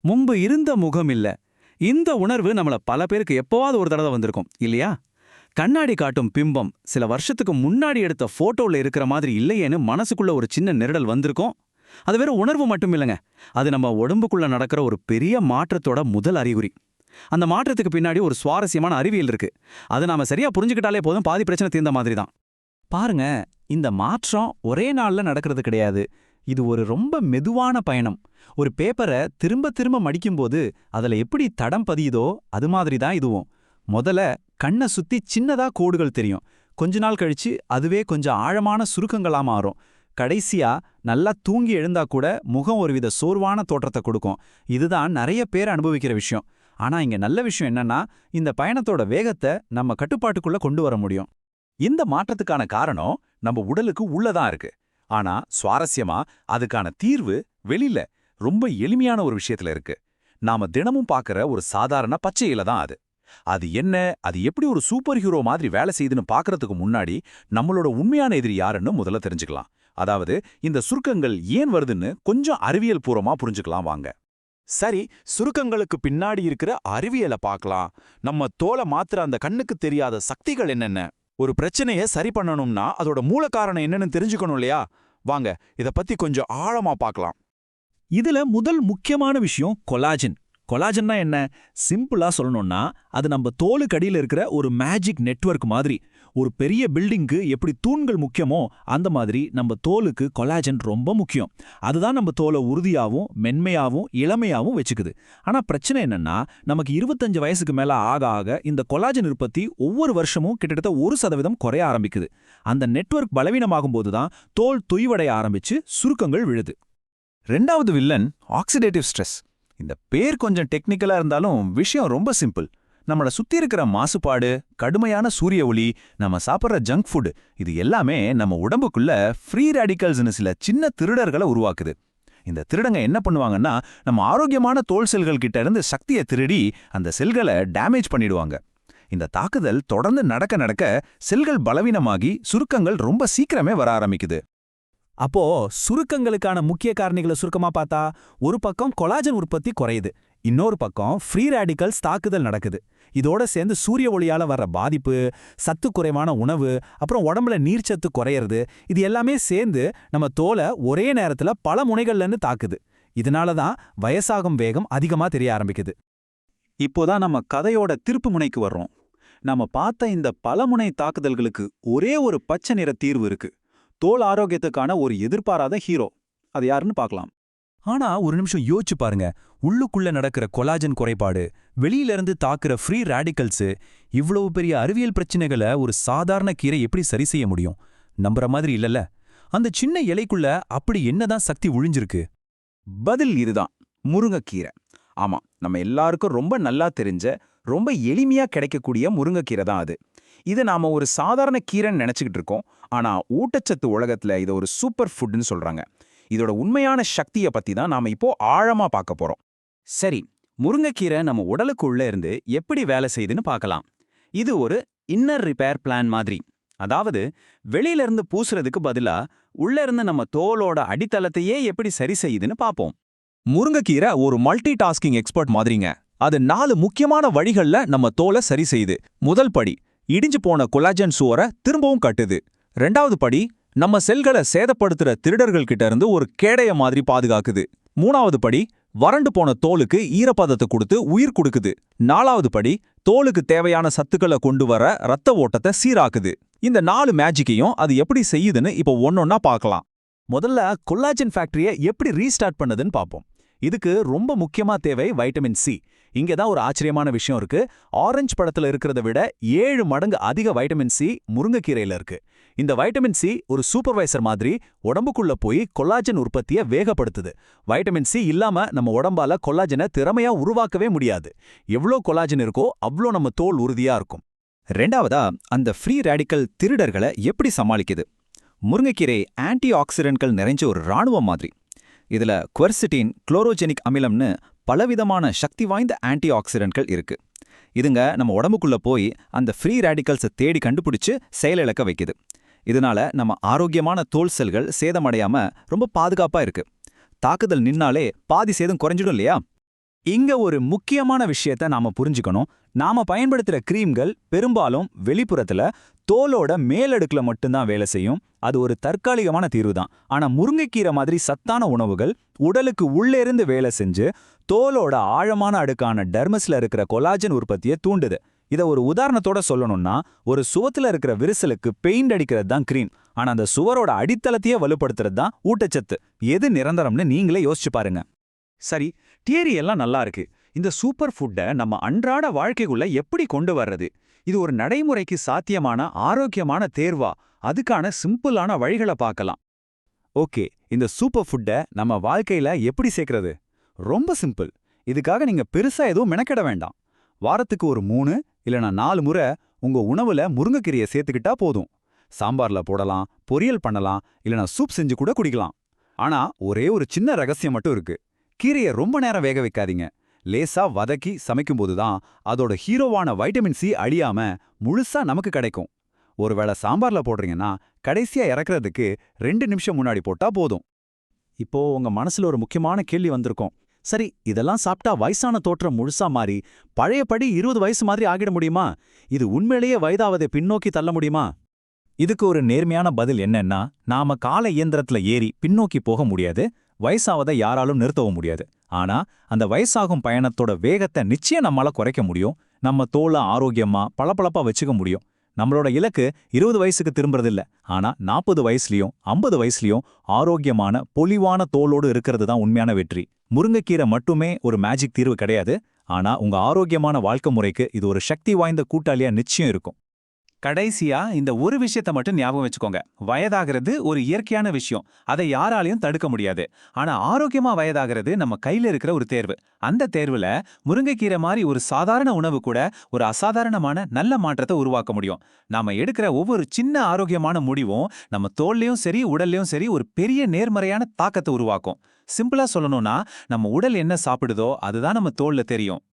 முன்பு இருந்த முகம் இல்ல. இந்த உணர்வு நம்மள பல பேருக்கு எப்போவாவது ஒரு தடவை வந்திருக்கும் இல்லையா? கண்ணாடி காட்டும் பிம்பம் சில வருஷத்துக்கு முன்னாடி எடுத்த போட்டோல இருக்கிற மாதிரி இல்லையேன்னு மனசுக்குள்ள ஒரு சின்ன நெருடல் வந்திருக்கும். அது வெறும் உணர்வு மட்டும் இல்லைங்க, அது நம்ம உடம்புக்குள்ள நடக்கிற ஒரு பெரிய மாற்றத்தோட முதல் அறிகுறி. அந்த மாற்றத்துக்கு பின்னாடி ஒரு சுவாரஸ்யமான அறிவியல் இருக்கு. அது நாம சரியா புரிஞ்சுக்கிட்டாலே போதும், பாதி பிரச்சனை தீர்ந்த மாதிரி தான். பாருங்க, இந்த மாற்றம் ஒரே நாள்ல நடக்கிறது கிடையாது. இது ஒரு ரொம்ப மெதுவான பயணம். ஒரு பேப்பரை திரும்ப திரும்ப மடிக்கும்போது அதுல எப்படி தடம் பதியுதோ அது மாதிரி தான் இதுவும். முதல்ல கண்ணை சுத்தி சின்னதா கோடுகள் தெரியும். கொஞ்ச நாள் கழிச்சு அதுவே கொஞ்சம் ஆழமான சுருக்கங்களா மாறும். கடைசியா நல்லா தூங்கி எழுந்தா கூட முகம் ஒருவித சோர்வான தோற்றத்தை கொடுக்கும். இதுதான் நிறைய பேர் அனுபவிக்கிற விஷயம். ஆனா இங்க நல்ல விஷயம் என்னன்னா, இந்த பயணத்தோட வேகத்தை நம்ம கட்டுப்பாட்டுக்குள்ள கொண்டு வர முடியும். இந்த மாற்றத்துக்கான காரணம் நம்ம உடலுக்கு உள்ளதான் இருக்கு. ஆனா சுவாரஸ்யமா அதுக்கான தீர்வு வெளியில ரொம்ப எளிமையான ஒரு விஷயத்துல இருக்கு. நாம தினமும் பார்க்கற ஒரு சாதாரண பச்சை இலை தான் அது. அது என்ன, அது எப்படி ஒரு சூப்பர் ஹீரோ மாதிரி வேலை செய்யுதுன்னு பார்க்கறதுக்கு முன்னாடி நம்மளோட உண்மையான எதிரி யாருன்னு முதல்ல தெரிஞ்சுக்கலாம். அதாவது இந்த சுருக்கங்கள் ஏன் வருதுன்னு கொஞ்சம் அறிவியல் பூர்வமா புரிஞ்சுக்கலாம் வாங்க. சரி, சுருக்கங்களுக்கு பின்னாடி இருக்கிற அறிவியலை பார்க்கலாம். நம்ம தோலை மாத்திர அந்த கண்ணுக்கு தெரியாத சக்திகள் என்னென்ன? ஒரு பிரச்சனையை சரி பண்ணணும்னா அதோட மூல காரணம் என்னன்னு தெரிஞ்சுக்கணும் இல்லையா? வாங்க, இத பத்தி கொஞ்சம் ஆழமா பார்க்கலாம். இதுல முதல் முக்கியமான விஷயம் கொலாஜன். கொலாஜன்னா என்ன? சிம்பிளா சொல்லணும்னா அது நம்ம தோலுக்கு அடியில இருக்கிற ஒரு மேஜிக் நெட்வொர்க் மாதிரி. ஒரு பெரிய பில்டிங்க்கு எப்படி தூண்கள் முக்கியமோ அந்த மாதிரி நம்ம தோலுக்கு கொலாஜன் ரொம்ப முக்கியம். அதுதான் நம்ம தோலை உறுதியாவும் மென்மையாவும் இளமையாவும் வச்சுக்குது. ஆனா பிரச்சனை என்னன்னா, நமக்கு 25 வயசுக்கு மேல ஆக ஆக இந்த கொலாஜன் உற்பத்தி ஒவ்வொரு வருஷமும் கிட்டத்தட்ட 1% குறைய ஆரம்பிக்குது. அந்த நெட்வொர்க் பலவீனமாகும் போதுதான் தோல் தொய்வடைய ஆரம்பிச்சு சுருக்கங்கள் விழுது. ரெண்டாவது வில்லன் ஆக்சிடேட்டிவ் ஸ்ட்ரெஸ். இந்த பேர் கொஞ்சம் டெக்னிக்கலா இருந்தாலும் விஷயம் ரொம்ப சிம்பிள். நம்மள சுத்தி இருக்கிற மாசுபாடு, கடுமையான சூரிய ஒளி, நம்ம சாப்பிட்ற ஜங்க் ஃபுட், இது எல்லாமே நம்ம உடம்புக்குள்ள ஃப்ரீ ரேடிக்கல்ஸ்னு சில சின்ன திருடர்களை உருவாக்குது. இந்த திருடங்க என்ன பண்ணுவாங்கன்னா, நம்ம ஆரோக்கியமான தோல் செல்கள் கிட்ட இருந்து சக்தியை திருடி அந்த செல்களை டேமேஜ் பண்ணிடுவாங்க. இந்த தாக்குதல் தொடர்ந்து நடக்க நடக்க செல்கள் பலவீனமாகி சுருக்கங்கள் ரொம்ப சீக்கிரமே வர ஆரம்பிக்குது. அப்போ சுருக்கங்களுக்கான முக்கிய காரணிகளை சுருக்கமா பார்த்தா, ஒரு பக்கம் கொலாஜன் உற்பத்தி குறையுது, இன்னொரு பக்கம் ஃப்ரீ ரேடிக்கல்ஸ் தாக்குதல் நடக்குது. இதோட சேர்ந்து சூரிய ஒளியால வர்ற பாதிப்பு, சத்து குறைவான உணவு, அப்புறம் உடம்புல நீர்ச்சத்து குறையிறது, இது எல்லாமே சேர்ந்து நம்ம தோலை ஒரே நேரத்துல பல முனைகள்லன்னு தாக்குது. இதனால தான் வயசாகும் வேகம் அதிகமா தெரிய ஆரம்பிக்குது. இப்போதான் நம்ம கதையோட திருப்பு முனைக்கு வர்றோம். நாம பார்த்த இந்த பலமுனை தாக்குதல்களுக்கு ஒரே ஒரு பச்சை நிற தீர்வு இருக்கு. தோல் ஆரோக்கியத்துக்கான ஒரு எதிர்பாராத ஹீரோ. அது யாருன்னு பார்க்கலாம். ஆனா ஒரு நிமிஷம் யோசிச்சு பாருங்க. உள்ளுக்குள்ள நடக்கிற கொலாஜன் குறைபாடு, வெளியில இருந்து தாக்குற ஃப்ரீ ரேடிக்கல்ஸ், இவ்வளவு பெரிய அறிவியல் பிரச்சனைகளை ஒரு சாதாரண கீரை எப்படி சரி செய்ய முடியும்? நம்புற மாதிரி இல்லல்ல. அந்த சின்ன இலைக்குள்ள அப்படி என்னதான் சக்தி ஒழிஞ்சிருக்கு? பதில் இதுதான், முருங்கைக்கீரை. ஆமா, நம்ம எல்லாருக்கும் ரொம்ப நல்லா தெரிஞ்ச, ரொம்ப எளிமையா கிடைக்கக்கூடிய முருங்கைக்கீரை தான் அது. இது நாம ஒரு சாதாரண கீரைன்னு நினைச்சுக்கிட்டு இருக்கோம். ஆனா ஊட்டச்சத்து உலகத்துல இதை ஒரு சூப்பர் ஃபுட்னு சொல்றாங்க. இதோட உண்மையான சக்தியை பத்தி தான் நாம இப்போ ஆழமா பார்க்க போறோம். சரி, முருங்கைக்கீரை நம்ம உடலுக்கு உள்ள இருந்து எப்படி வேலை செய்யுதுன்னு பார்க்கலாம். இது ஒரு இன்னர் ரிப்பேர் பிளான் மாதிரி. அதாவது வெளியில இருந்து பூசுறதுக்கு பதிலா உள்ள இருந்து நம்ம தோலோட அடித்தளத்தையே எப்படி சரி செய்யுதுன்னு பார்ப்போம். முருங்கைக்கீரை ஒரு மல்டி டாஸ்கிங் எக்ஸ்பர்ட் மாதிரிங்க. அது 4 முக்கியமான வழிகள்ல நம்ம தோலை சரி செய்யுது. முதல் படி, இடிஞ்சு போன கொலாஜன் சுவரை திரும்பவும் கட்டுது. 2வது படி, நம்ம செல்களை சேதப்படுத்துற திருடர்கள் கிட்ட இருந்து ஒரு கேடைய மாதிரி பாதுகாக்குது. 3வது படி, வறண்டு போன தோலுக்கு ஈரப்பதத்தை கொடுத்து உயிர் கொடுக்குது. 4வது படி, தோலுக்கு தேவையான சத்துக்களை கொண்டு வர ரத்த ஓட்டத்தை சீராக்குது. இந்த 4 மேஜிக்கையும் அது எப்படி செய்யுதுன்னு இப்போ ஒன்னொன்னா பார்க்கலாம். முதல்ல கொலாஜன் ஃபேக்டரியை எப்படி ரீஸ்டார்ட் பண்ணுதுன்னு பார்ப்போம். இதுக்கு ரொம்ப முக்கியமா தேவை வைட்டமின் சி. இங்க தான் ஒரு ஆச்சரியமான விஷயம் இருக்கு. ஆரஞ்சு பழத்துல இருக்கிறத விட 7 மடங்கு அதிக வைட்டமின் சி முருங்கைக்கீரையில இருக்கு. இந்த வைட்டமின் சி ஒரு சூப்பர்வைசர் மாதிரி உடம்புக்குள்ள போய் கொலாஜன் உற்பத்தியை வேகப்படுத்துது. வைட்டமின் சி இல்லாம நம்ம உடம்பால கொலாஜனை திறமையா உருவாக்கவே முடியாது. எவ்வளோ கொலாஜன் இருக்கோ அவ்வளோ நம்ம தோல் உறுதியா இருக்கும். 2வதா, அந்த ஃப்ரீ ரேடிக்கல் திருடர்களை எப்படி சமாளிக்குது? முருங்கைக்கீரை ஆன்டி ஆக்சிடென்ட்கள் நிறைஞ்ச ஒரு ராணுவம் மாதிரி. இதுல குவெர்சிட்டின், குளோரோஜெனிக் அமிலம்னு பலவிதமான சக்தி வாய்ந்த ஆன்டி ஆக்சிடென்ட்கள் இருக்கு. இதுங்க நம்ம உடம்புக்குள்ள போய் அந்த ஃப்ரீ ரேடிக்கல்ஸை தேடி கண்டுபிடிச்சு செயலிழக்க வைக்குது. இதனால நம்ம ஆரோக்கியமான தோல் செல்கள் சேதமடையாம ரொம்ப பாதுகாப்பா இருக்கு. தாக்குதல் நின்னாலே பாதி சேதம் குறைஞ்சிடும் இல்லையா? இங்க ஒரு முக்கியமான விஷயத்த நாம புரிஞ்சுக்கணும். நாம பயன்படுத்துற கிரீம்கள் பெரும்பாலும் வெளிப்புறத்துல தோலோட மேலடுக்குல மட்டும்தான் வேலை செய்யும். அது ஒரு தற்காலிகமான தீர்வு தான். ஆனா முருங்கைக்கீரை மாதிரி சத்தான உணவுகள் உடலுக்கு உள்ளே இருந்து வேலை செஞ்சு தோலோட ஆழமான அடுக்கான டெர்மஸ்ல இருக்கிற கொலாஜன் உற்பத்தியை தூண்டுது. இத ஒரு உதாரணத்தோட சொல்லணும்னா, ஒரு சுவத்துல இருக்கிற விரிசலுக்கு பெயிண்ட் அடிக்கிறது தான் கிரீம். ஆனா அந்த சுவரோட அடித்தளத்தையே வலுப்படுத்துறது தான் ஊட்டச்சத்து. எது நிரந்தரம்னு நீங்களே யோசிச்சு பாருங்க. சரி, தியரி எல்லாம் நல்லா இருக்கு. இந்த சூப்பர் ஃபுட்டை நம்ம அன்றாட வாழ்க்கைக்குள்ள எப்படி கொண்டு வர்றது? இது ஒரு நடைமுறைக்கு சாத்தியமான ஆரோக்கியமான தேர்வா? அதுக்கான சிம்பிளான வழிகளை பார்க்கலாம். ஓகே, இந்த சூப்பர் ஃபுட்டை நம்ம வாழ்க்கையில எப்படி சேர்க்கறது? ரொம்ப சிம்பிள். இதுக்காக நீங்க பெருசா எதுவும் மெனக்கெட வேண்டாம். வாரத்துக்கு ஒரு 3 இல்லனா 4 முறை உங்க உணவுல முருங்கைக்கீரையை சேர்த்துக்கிட்டா போதும். சாம்பார்ல போடலாம், பொரியல் பண்ணலாம், இல்லனா சூப் செஞ்சு கூட குடிக்கலாம். ஆனா ஒரே ஒரு சின்ன ரகசியம் மட்டும் இருக்கு. கீரையை ரொம்ப நேரம் வேக வைக்காதீங்க. லேசா வதக்கி சமைக்கும்போது தான் அதோட ஹீரோவான வைட்டமின் சி அழியாம முழுசா நமக்கு கிடைக்கும். ஒருவேளை சாம்பார்ல போடுறீங்கன்னா கடைசியா இறக்குறதுக்கு 2 நிமிஷம் முன்னாடி போட்டா போதும். இப்போ உங்க மனசுல ஒரு முக்கியமான கேள்வி வந்திருக்கும். சரி, இதெல்லாம் சாப்பிட்டா வயசான தோற்றம் முழுசா மாறி பழையபடி 20 வயசு மாதிரி ஆகிட முடியுமா? இது உண்மையிலேயே வயதாவதை பின்னோக்கி தள்ள முடியுமா? இதுக்கு ஒரு நேர்மையான பதில் என்னன்னா, நாம கால இயந்திரத்துல ஏறி பின்னோக்கி போக முடியாது. வயசாவதை யாராலும் நிறுத்தவும் முடியாது. ஆனா அந்த வயசாகும் பயணத்தோட வேகத்தை நிச்சயம் நம்மால குறைக்க முடியும். நம்ம தோலை ஆரோக்கியமா பளபளப்பா வச்சுக்க முடியும். நம்மளோட இலக்கு 20 வயசுக்கு திரும்புறதில்ல. ஆனா 40 வயசுலயும் 50 வயசுலயும் ஆரோக்கியமான பொலிவான தோலோடு இருக்கிறது தான் உண்மையான வெற்றி. முருங்கைக்கீரை மட்டுமே ஒரு மேஜிக் தீர்வு கிடையாது. ஆனா உங்க ஆரோக்கியமான வாழ்க்கை முறைக்கு இது ஒரு சக்தி வாய்ந்த கூட்டாளியா நிச்சயம் இருக்கும். கடைசியா இந்த ஒரு விஷயத்தை மட்டும் ஞாபகம் வச்சுக்கோங்க. வயதாகிறது ஒரு இயற்கையான விஷயம். அதை யாராலையும் தடுக்க முடியாது. ஆனா ஆரோக்கியமா வயதாகிறது நம்ம கையில இருக்கிற ஒரு தேர்வு. அந்த தேர்வுல முருங்கைக்கீரை மாதிரி ஒரு சாதாரண உணவு கூட ஒரு அசாதாரணமான நல்ல மாற்றத்தை உருவாக்க முடியும். நாம எடுக்கிற ஒவ்வொரு சின்ன ஆரோக்கியமான முடிவும் நம்ம தோல்லையும் சரி உடல்லையும் சரி ஒரு பெரிய நேர்மறையான தாக்கத்தை உருவாக்கும். சிம்பிளா சொல்லணும்னா, நம்ம உடல் என்ன சாப்பிடுதோ அதுதான் நம்ம தோல்ல தெரியும்.